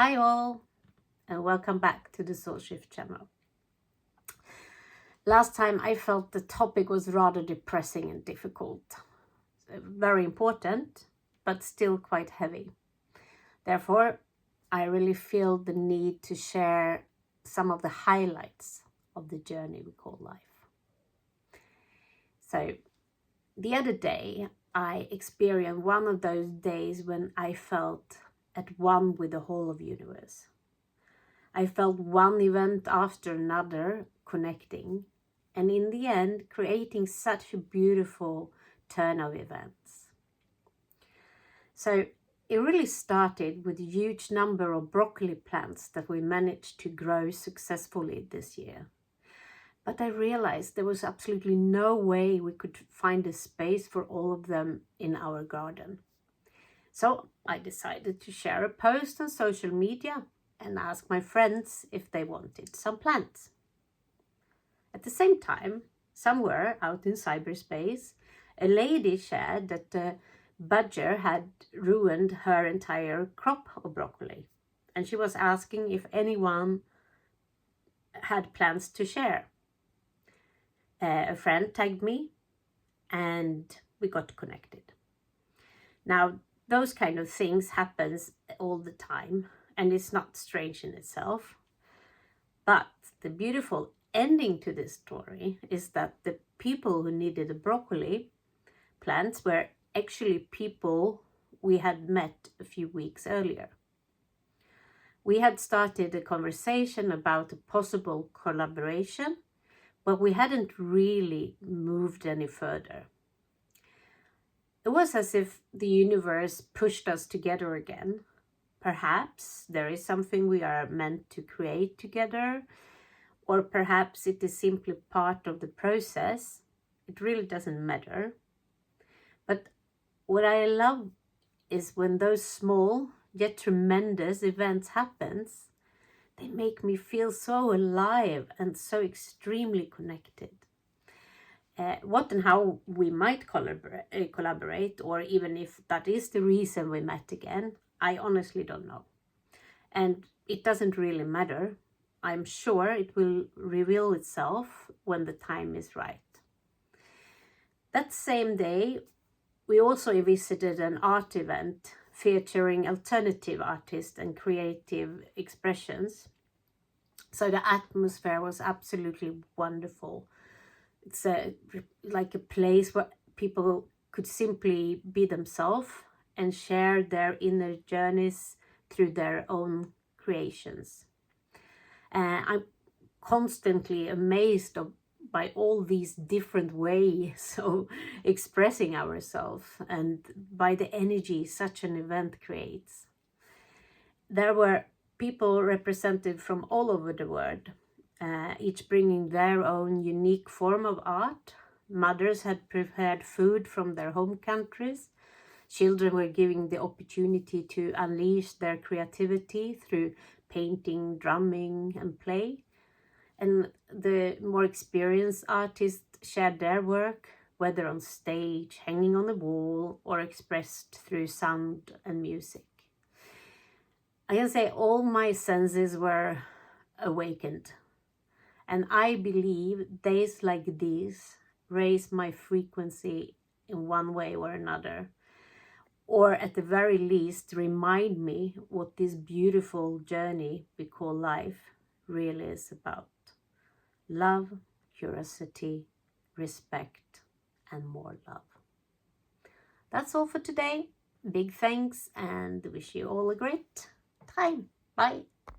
Hi all, and welcome back to the Soul Shift channel. Last time I felt the topic was rather depressing and difficult. Very important, but still quite heavy. Therefore, I really feel the need to share some of the highlights of the journey we call life. So, the other day, I experienced one of those days when I felt at one with the whole of the universe. I felt one event after another connecting, and in the end, creating such a beautiful turn of events. So it really started with a huge number of broccoli plants that we managed to grow successfully this year. But I realized there was absolutely no way we could find a space for all of them in our garden. So I decided to share a post on social media and ask my friends if they wanted some plants. At the same time, somewhere out in cyberspace, a lady shared that the badger had ruined her entire crop of broccoli, and she was asking if anyone had plans to share. A friend tagged me, and we got connected. Now, those kind of things happens all the time, and it's not strange in itself. But the beautiful ending to this story is that the people who needed the broccoli plants were actually people we had met a few weeks earlier. We had started a conversation about a possible collaboration, but we hadn't really moved any further. It was as if the universe pushed us together again. Perhaps there is something we are meant to create together, or perhaps it is simply part of the process. It really doesn't matter. But what I love is when those small yet tremendous events happens, they make me feel so alive and so extremely connected. What and how we might collaborate, or even if that is the reason we met again, I honestly don't know. And it doesn't really matter. I'm sure it will reveal itself when the time is right. That same day, we also visited an art event featuring alternative artists and creative expressions. So the atmosphere was absolutely wonderful. It's like a place where people could simply be themselves and share their inner journeys through their own creations. I'm constantly amazed by all these different ways of expressing ourselves and by the energy such an event creates. There were people represented from all over the world, each bringing their own unique form of art. Mothers had prepared food from their home countries. Children were given the opportunity to unleash their creativity through painting, drumming, and play. And the more experienced artists shared their work, whether on stage, hanging on the wall, or expressed through sound and music. I can say all my senses were awakened. And I believe days like these raise my frequency in one way or another. Or at the very least, remind me what this beautiful journey we call life really is about. Love, curiosity, respect, and more love. That's all for today. Big thanks and wish you all a great time. Bye.